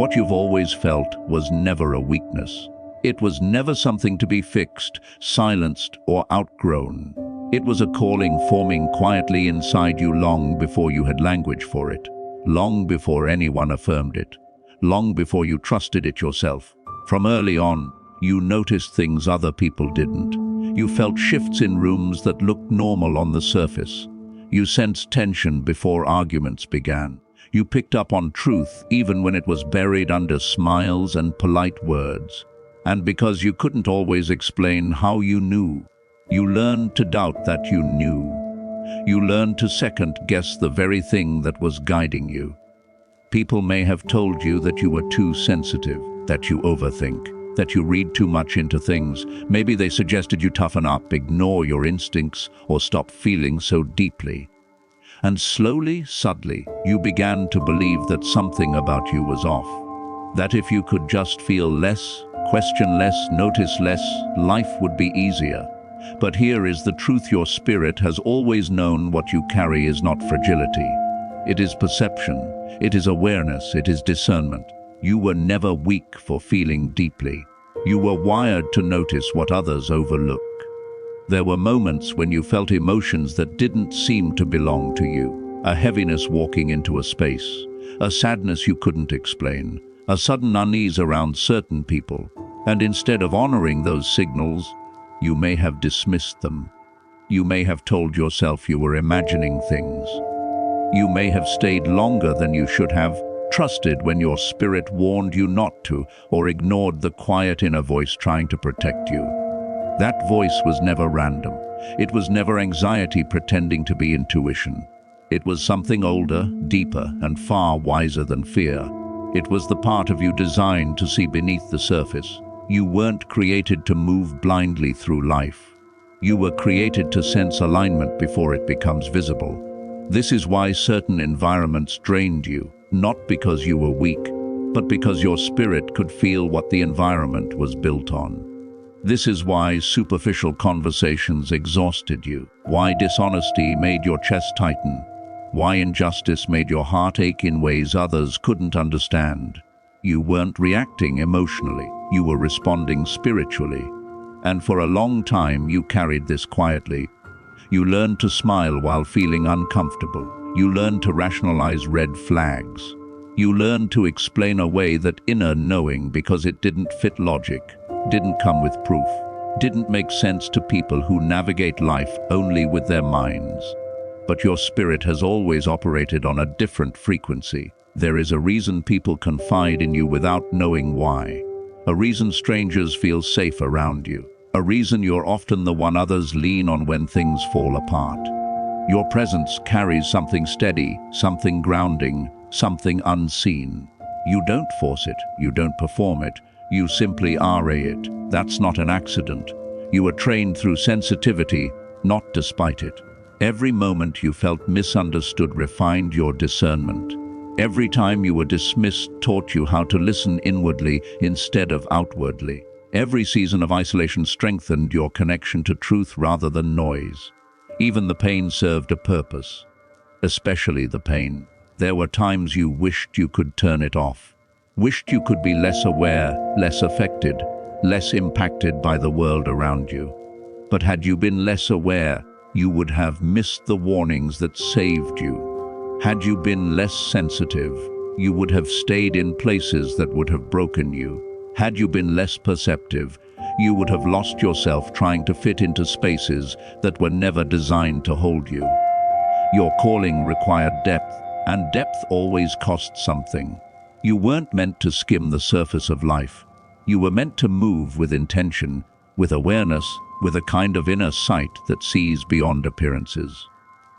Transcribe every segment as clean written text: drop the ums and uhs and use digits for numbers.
What you've always felt was never a weakness. It was never something to be fixed, silenced, or outgrown. It was a calling forming quietly inside you long before you had language for it, long before anyone affirmed it, long before you trusted it yourself. From early on, you noticed things other people didn't. You felt shifts in rooms that looked normal on the surface. You sensed tension before arguments began. You picked up on truth even when it was buried under smiles and polite words. And because you couldn't always explain how you knew, you learned to doubt that you knew. You learned to second-guess the very thing that was guiding you. People may have told you that you were too sensitive, that you overthink, that you read too much into things. Maybe they suggested you toughen up, ignore your instincts, or stop feeling so deeply. And slowly, subtly, you began to believe that something about you was off. That if you could just feel less, question less, notice less, life would be easier. But here is the truth: your spirit has always known what you carry is not fragility. It is perception, it is awareness, it is discernment. You were never weak for feeling deeply. You were wired to notice what others overlook. There were moments when you felt emotions that didn't seem to belong to you. A heaviness walking into a space, a sadness you couldn't explain, a sudden unease around certain people. And instead of honoring those signals, you may have dismissed them. You may have told yourself you were imagining things. You may have stayed longer than you should have, trusted when your spirit warned you not to, or ignored the quiet inner voice trying to protect you. That voice was never random. It was never anxiety pretending to be intuition. It was something older, deeper, and far wiser than fear. It was the part of you designed to see beneath the surface. You weren't created to move blindly through life. You were created to sense alignment before it becomes visible. This is why certain environments drained you, not because you were weak, but because your spirit could feel what the environment was built on. This is why superficial conversations exhausted you, why dishonesty made your chest tighten, why injustice made your heart ache in ways others couldn't understand. You weren't reacting emotionally, you were responding spiritually. And for a long time you carried this quietly. You learned to smile while feeling uncomfortable. You learned to rationalize red flags. You learned to explain away that inner knowing because it didn't fit logic, didn't come with proof, didn't make sense to people who navigate life only with their minds. But your spirit has always operated on a different frequency. There is a reason people confide in you without knowing why. A reason strangers feel safe around you. A reason you're often the one others lean on when things fall apart. Your presence carries something steady, something grounding, something unseen. You don't force it, you don't perform it, you simply are it. That's not an accident. You were trained through sensitivity, not despite it. Every moment you felt misunderstood refined your discernment. Every time you were dismissed taught you how to listen inwardly instead of outwardly. Every season of isolation strengthened your connection to truth rather than noise. Even the pain served a purpose. Especially the pain. There were times you wished you could turn it off. Wished you could be less aware, less affected, less impacted by the world around you. But had you been less aware, you would have missed the warnings that saved you. Had you been less sensitive, you would have stayed in places that would have broken you. Had you been less perceptive, you would have lost yourself trying to fit into spaces that were never designed to hold you. Your calling required depth, and depth always costs something. You weren't meant to skim the surface of life. You were meant to move with intention, with awareness, with a kind of inner sight that sees beyond appearances.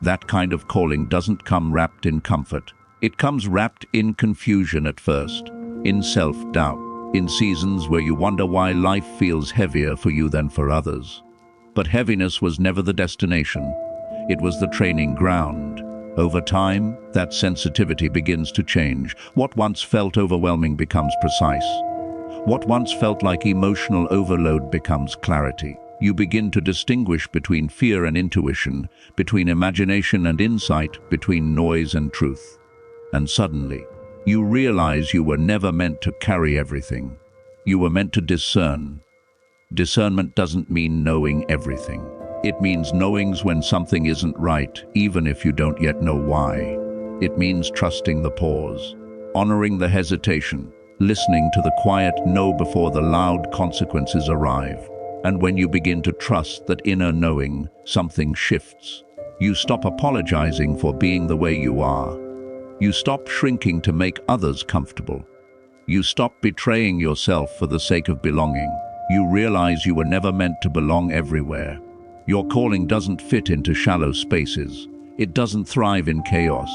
That kind of calling doesn't come wrapped in comfort. It comes wrapped in confusion at first, in self-doubt, in seasons where you wonder why life feels heavier for you than for others. But heaviness was never the destination. It was the training ground. Over time, that sensitivity begins to change. What once felt overwhelming becomes precise. What once felt like emotional overload becomes clarity. You begin to distinguish between fear and intuition, between imagination and insight, between noise and truth. And suddenly, You realize you were never meant to carry everything. You were meant to discern. Discernment doesn't mean knowing everything. It means knowing when something isn't right, even if you don't yet know why. It means trusting the pause, honoring the hesitation, listening to the quiet no before the loud consequences arrive. And when you begin to trust that inner knowing, something shifts. You stop apologizing for being the way you are. You stop shrinking to make others comfortable. You stop betraying yourself for the sake of belonging. You realize you were never meant to belong everywhere. Your calling doesn't fit into shallow spaces. It doesn't thrive in chaos.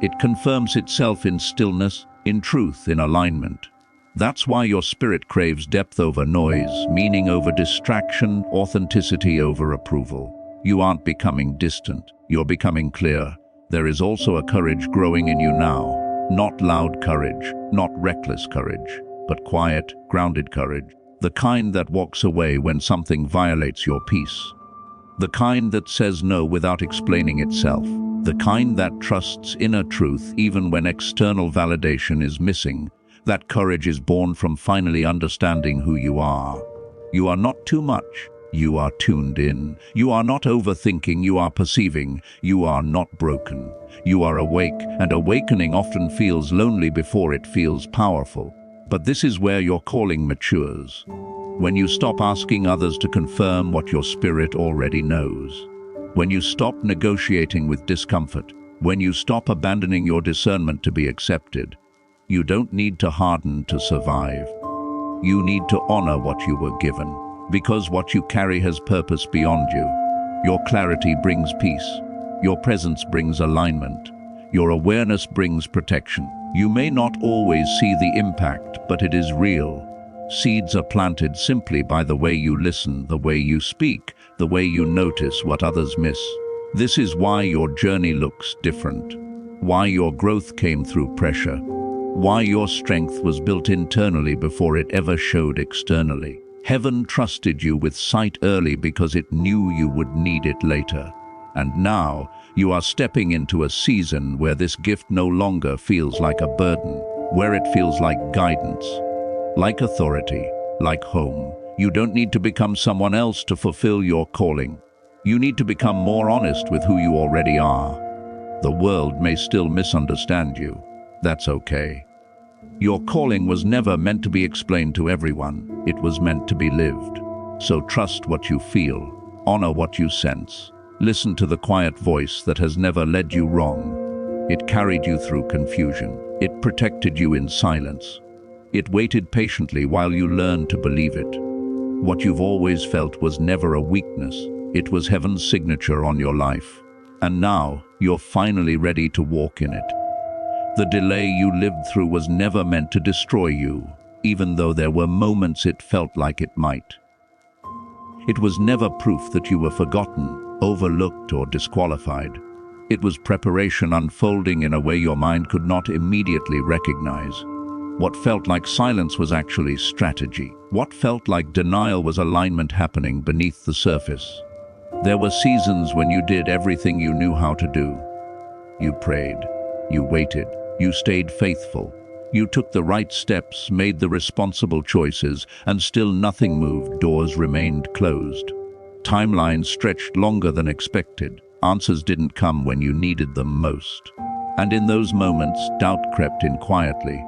It confirms itself in stillness, in truth, in alignment. That's why your spirit craves depth over noise, meaning over distraction, authenticity over approval. You aren't becoming distant. You're becoming clear. There is also a courage growing in you now. Not loud courage, not reckless courage, but quiet, grounded courage. The kind that walks away when something violates your peace. The kind that says no without explaining itself. The kind that trusts inner truth even when external validation is missing. That courage is born from finally understanding who you are. You are not too much. You are tuned in. You are not overthinking, you are perceiving. You are not broken. You are awake, and awakening often feels lonely before it feels powerful. But this is where your calling matures. When you stop asking others to confirm what your spirit already knows. When you stop negotiating with discomfort. When you stop abandoning your discernment to be accepted. You don't need to harden to survive. You need to honor what you were given. Because what you carry has purpose beyond you. Your clarity brings peace. Your presence brings alignment. Your awareness brings protection. You may not always see the impact, but it is real. Seeds are planted simply by the way you listen, the way you speak, the way you notice what others miss. This is why your journey looks different. Why your growth came through pressure. Why your strength was built internally before it ever showed externally. Heaven trusted you with sight early because it knew you would need it later. And now, you are stepping into a season where this gift no longer feels like a burden, where it feels like guidance, like authority, like home. You don't need to become someone else to fulfill your calling. You need to become more honest with who you already are. The world may still misunderstand you. That's okay. Your calling was never meant to be explained to everyone. It was meant to be lived. So trust what you feel. Honor what you sense. Listen to the quiet voice that has never led you wrong. It carried you through confusion. It protected you in silence. It waited patiently while you learned to believe it. What you've always felt was never a weakness. It was heaven's signature on your life. And now, you're finally ready to walk in it. The delay you lived through was never meant to destroy you, even though there were moments it felt like it might. It was never proof that you were forgotten, overlooked, or disqualified. It was preparation unfolding in a way your mind could not immediately recognize. What felt like silence was actually strategy. What felt like denial was alignment happening beneath the surface. There were seasons when you did everything you knew how to do. You prayed. You waited. You stayed faithful. You took the right steps, made the responsible choices, and still nothing moved. Doors remained closed. Timelines stretched longer than expected. Answers didn't come when you needed them most. And in those moments, doubt crept in quietly.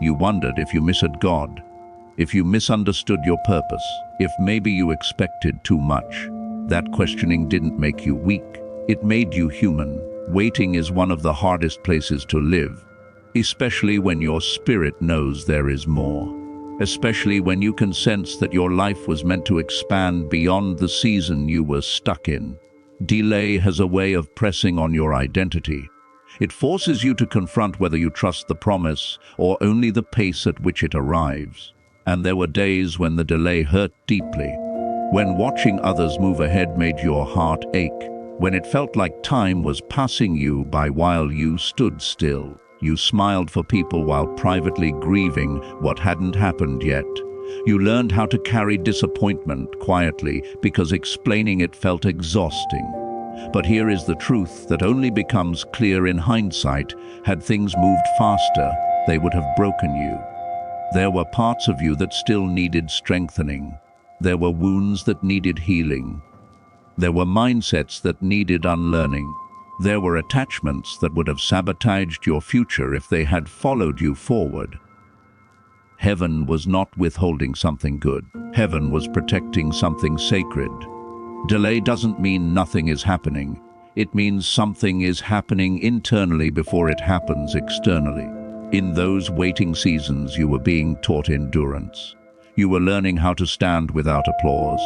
You wondered if you misheard God, if you misunderstood your purpose, if maybe you expected too much. That questioning didn't make you weak. It made you human. Waiting is one of the hardest places to live, especially when your spirit knows there is more. Especially when you can sense that your life was meant to expand beyond the season you were stuck in. Delay has a way of pressing on your identity. It forces you to confront whether you trust the promise or only the pace at which it arrives. And there were days when the delay hurt deeply, when watching others move ahead made your heart ache, when it felt like time was passing you by while you stood still. You smiled for people while privately grieving what hadn't happened yet. You learned how to carry disappointment quietly because explaining it felt exhausting. But here is the truth that only becomes clear in hindsight. Had things moved faster, they would have broken you. There were parts of you that still needed strengthening. There were wounds that needed healing. There were mindsets that needed unlearning. There were attachments that would have sabotaged your future if they had followed you forward. Heaven was not withholding something good. Heaven was protecting something sacred. Delay doesn't mean nothing is happening. It means something is happening internally before it happens externally. In those waiting seasons, you were being taught endurance. You were learning how to stand without applause,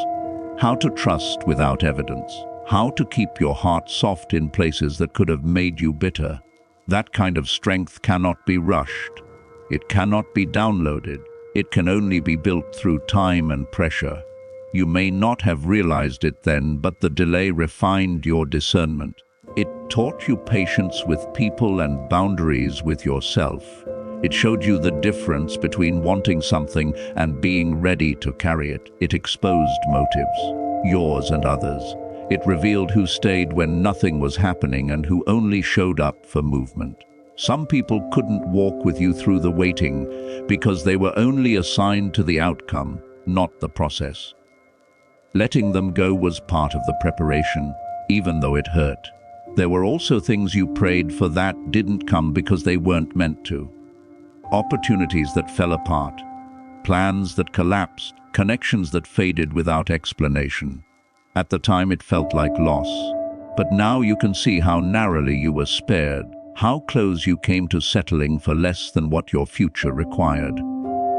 how to trust without evidence, how to keep your heart soft in places that could have made you bitter. That kind of strength cannot be rushed. It cannot be downloaded. It can only be built through time and pressure. You may not have realized it then, but the delay refined your discernment. It taught you patience with people and boundaries with yourself. It showed you the difference between wanting something and being ready to carry it. It exposed motives, yours and others. It revealed who stayed when nothing was happening and who only showed up for movement. Some people couldn't walk with you through the waiting because they were only assigned to the outcome, not the process. Letting them go was part of the preparation, even though it hurt. There were also things you prayed for that didn't come because they weren't meant to. Opportunities that fell apart, plans that collapsed, connections that faded without explanation. At the time it felt like loss, but now you can see how narrowly you were spared, how close you came to settling for less than what your future required.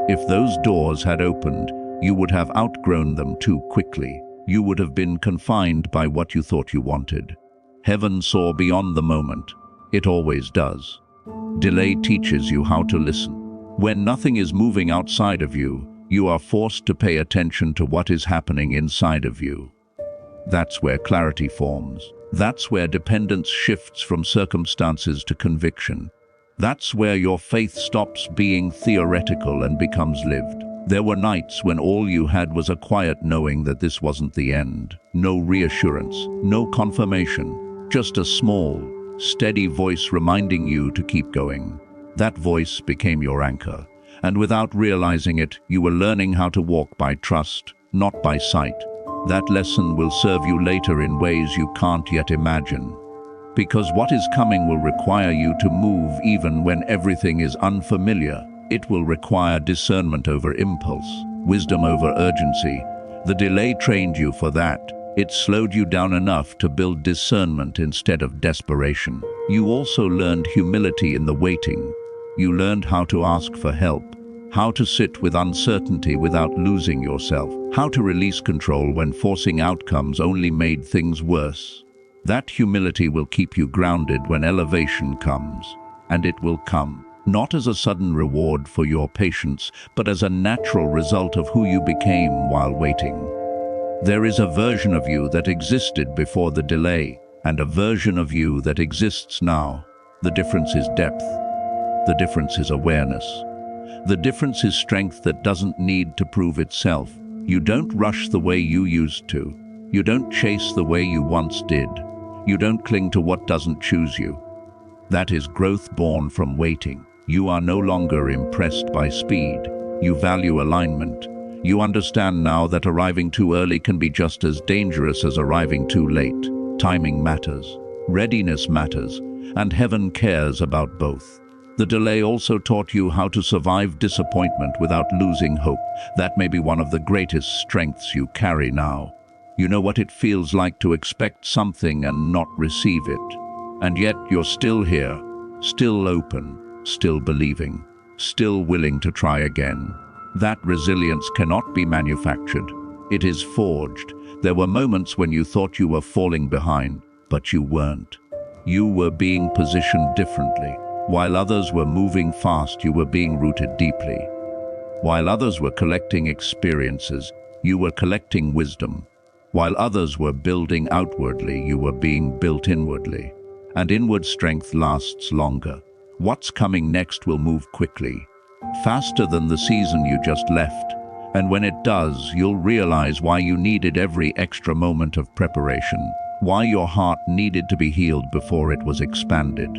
If those doors had opened, you would have outgrown them too quickly. You would have been confined by what you thought you wanted. Heaven saw beyond the moment. It always does. Delay teaches you how to listen. When nothing is moving outside of you, you are forced to pay attention to what is happening inside of you. That's where clarity forms. That's where dependence shifts from circumstances to conviction. That's where your faith stops being theoretical and becomes lived. There were nights when all you had was a quiet knowing that this wasn't the end. No reassurance, no confirmation, just a small, steady voice reminding you to keep going. That voice became your anchor, and without realizing it, you were learning how to walk by trust, not by sight. That lesson will serve you later in ways you can't yet imagine. Because what is coming will require you to move even when everything is unfamiliar. It will require discernment over impulse, wisdom over urgency. The delay trained you for that. It slowed you down enough to build discernment instead of desperation. You also learned humility in the waiting. You learned how to ask for help, how to sit with uncertainty without losing yourself, how to release control when forcing outcomes only made things worse. That humility will keep you grounded when elevation comes, and it will come. Not as a sudden reward for your patience, but as a natural result of who you became while waiting. There is a version of you that existed before the delay, and a version of you that exists now. The difference is depth. The difference is awareness. The difference is strength that doesn't need to prove itself. You don't rush the way you used to. You don't chase the way you once did. You don't cling to what doesn't choose you. That is growth born from waiting. You are no longer impressed by speed. You value alignment. You understand now that arriving too early can be just as dangerous as arriving too late. Timing matters. Readiness matters. And heaven cares about both. The delay also taught you how to survive disappointment without losing hope. That may be one of the greatest strengths you carry now. You know what it feels like to expect something and not receive it. And yet you're still here, still open, still believing, still willing to try again. That resilience cannot be manufactured. It is forged. There were moments when you thought you were falling behind, but you weren't. You were being positioned differently. While others were moving fast, you were being rooted deeply. While others were collecting experiences, you were collecting wisdom. While others were building outwardly, you were being built inwardly. And inward strength lasts longer. What's coming next will move quickly, faster than the season you just left. And when it does, you'll realize why you needed every extra moment of preparation. Why your heart needed to be healed before it was expanded.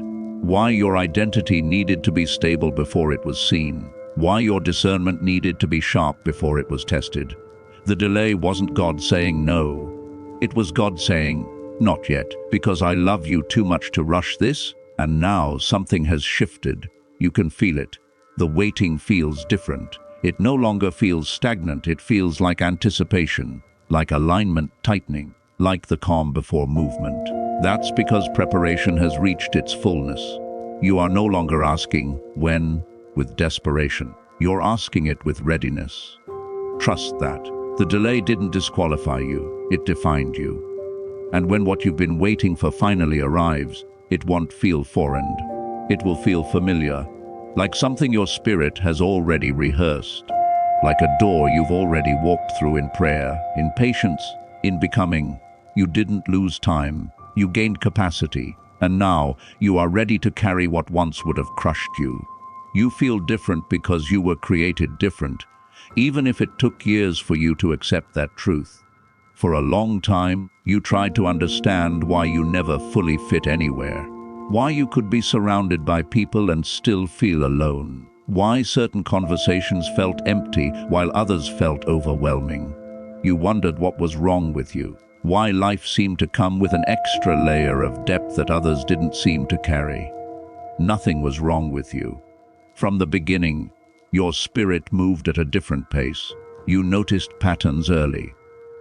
Why your identity needed to be stable before it was seen. Why your discernment needed to be sharp before it was tested. The delay wasn't God saying no. It was God saying, "Not yet, because I love you too much to rush this." And now something has shifted. You can feel it. The waiting feels different. It no longer feels stagnant. It feels like anticipation, like alignment tightening, like the calm before movement. That's because preparation has reached its fullness. You are no longer asking, "When?" with desperation. You're asking it with readiness. Trust that. The delay didn't disqualify you, it defined you. And when what you've been waiting for finally arrives, it won't feel foreign. It will feel familiar, like something your spirit has already rehearsed, like a door you've already walked through in prayer, in patience, in becoming. You didn't lose time, you gained capacity, and now you are ready to carry what once would have crushed you. You feel different because you were created different, even if it took years for you to accept that truth. For a long time, you tried to understand why you never fully fit anywhere. Why you could be surrounded by people and still feel alone. Why certain conversations felt empty while others felt overwhelming. You wondered what was wrong with you. Why life seemed to come with an extra layer of depth that others didn't seem to carry. Nothing was wrong with you. From the beginning, your spirit moved at a different pace. You noticed patterns early.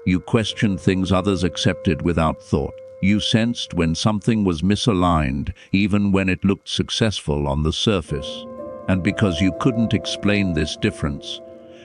You questioned things others accepted without thought. You sensed when something was misaligned, even when it looked successful on the surface. And because you couldn't explain this difference,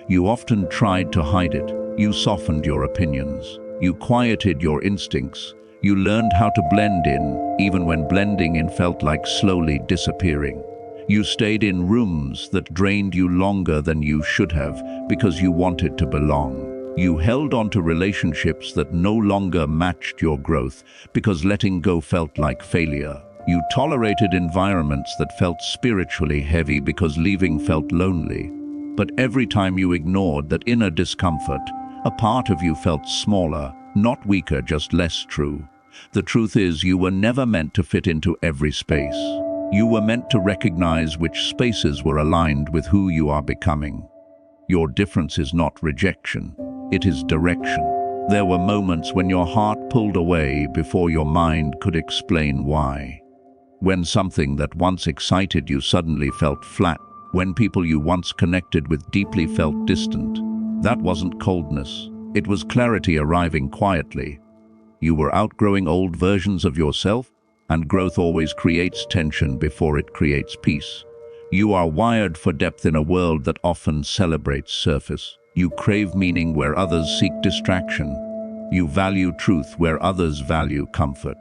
you often tried to hide it. You softened your opinions. You quieted your instincts. You learned how to blend in, even when blending in felt like slowly disappearing. You stayed in rooms that drained you longer than you should have because you wanted to belong. You held on to relationships that no longer matched your growth because letting go felt like failure. You tolerated environments that felt spiritually heavy because leaving felt lonely. But every time you ignored that inner discomfort, a part of you felt smaller, not weaker, just less true. The truth is, you were never meant to fit into every space. You were meant to recognize which spaces were aligned with who you are becoming. Your difference is not rejection, it is direction. There were moments when your heart pulled away before your mind could explain why. When something that once excited you suddenly felt flat, when people you once connected with deeply felt distant. That wasn't coldness, it was clarity arriving quietly. You were outgrowing old versions of yourself, and growth always creates tension before it creates peace. You are wired for depth in a world that often celebrates surface. You crave meaning where others seek distraction. You value truth where others value comfort.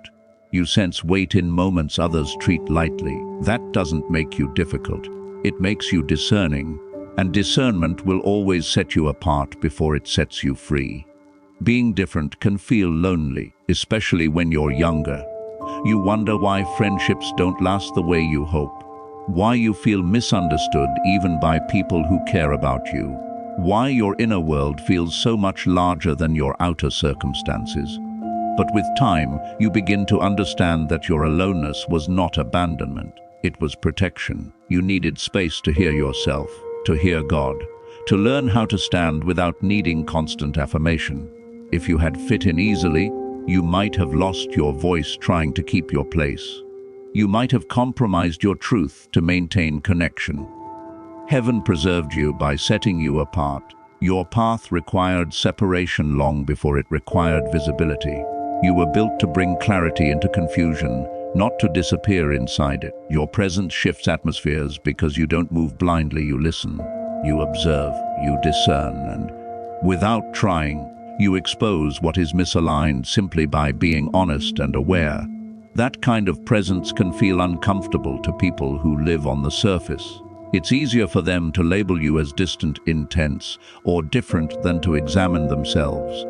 You sense weight in moments others treat lightly. That doesn't make you difficult. It makes you discerning, and discernment will always set you apart before it sets you free. Being different can feel lonely, especially when you're younger. You wonder why friendships don't last the way you hope. Why you feel misunderstood even by people who care about you. Why your inner world feels so much larger than your outer circumstances. But with time, you begin to understand that your aloneness was not abandonment. It was protection. You needed space to hear yourself, to hear God, to learn how to stand without needing constant affirmation. If you had fit in easily, you might have lost your voice trying to keep your place. You might have compromised your truth to maintain connection. Heaven preserved you by setting you apart. Your path required separation long before it required visibility. You were built to bring clarity into confusion, not to disappear inside it. Your presence shifts atmospheres because you don't move blindly, you listen, you observe, you discern, and without trying, you expose what is misaligned simply by being honest and aware. That kind of presence can feel uncomfortable to people who live on the surface. It's easier for them to label you as distant, intense, or different than to examine themselves.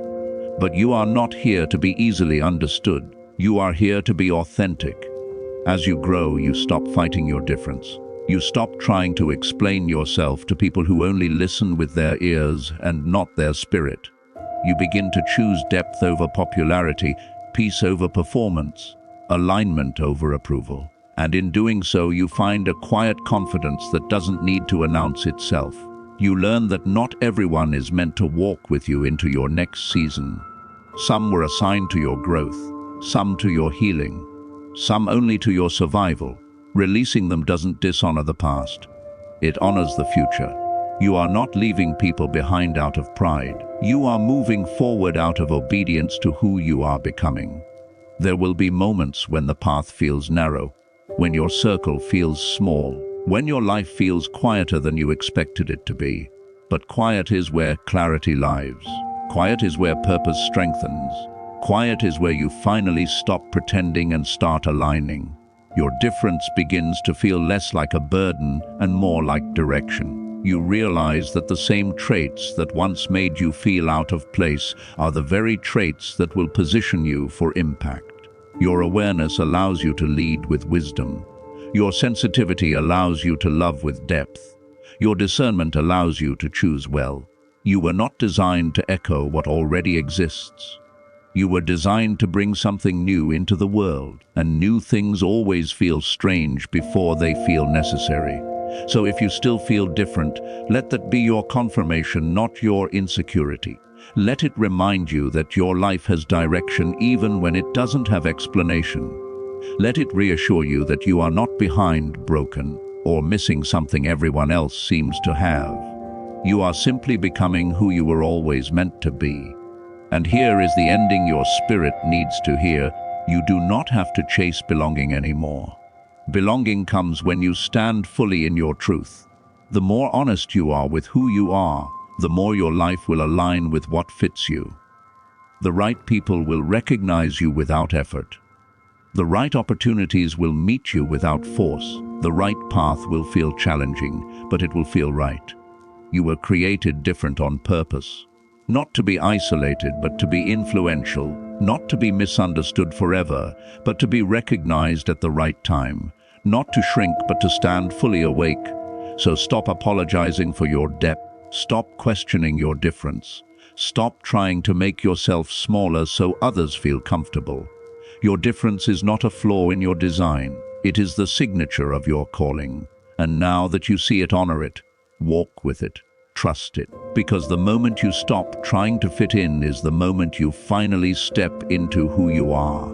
But you are not here to be easily understood. You are here to be authentic. As you grow, you stop fighting your difference. You stop trying to explain yourself to people who only listen with their ears and not their spirit. You begin to choose depth over popularity, peace over performance, alignment over approval. And in doing so, you find a quiet confidence that doesn't need to announce itself. You learn that not everyone is meant to walk with you into your next season. Some were assigned to your growth, some to your healing, some only to your survival. Releasing them doesn't dishonor the past. It honors the future. You are not leaving people behind out of pride. You are moving forward out of obedience to who you are becoming. There will be moments when the path feels narrow, when your circle feels small, when your life feels quieter than you expected it to be. But quiet is where clarity lives. Quiet is where purpose strengthens. Quiet is where you finally stop pretending and start aligning. Your difference begins to feel less like a burden and more like direction. You realize that the same traits that once made you feel out of place are the very traits that will position you for impact. Your awareness allows you to lead with wisdom. Your sensitivity allows you to love with depth. Your discernment allows you to choose well. You were not designed to echo what already exists. You were designed to bring something new into the world, and new things always feel strange before they feel necessary. So if you still feel different, let that be your confirmation, not your insecurity. Let it remind you that your life has direction even when it doesn't have explanation. Let it reassure you that you are not behind, broken, or missing something everyone else seems to have. You are simply becoming who you were always meant to be. And here is the ending your spirit needs to hear. You do not have to chase belonging anymore. Belonging comes when you stand fully in your truth. The more honest you are with who you are, the more your life will align with what fits you. The right people will recognize you without effort. The right opportunities will meet you without force. The right path will feel challenging, but it will feel right. You were created different on purpose. Not to be isolated, but to be influential. Not to be misunderstood forever, but to be recognized at the right time. Not to shrink, but to stand fully awake. So stop apologizing for your depth. Stop questioning your difference. Stop trying to make yourself smaller so others feel comfortable. Your difference is not a flaw in your design. It is the signature of your calling. And now that you see it, honor it. Walk with it. Trust it. Because the moment you stop trying to fit in is the moment you finally step into who you are.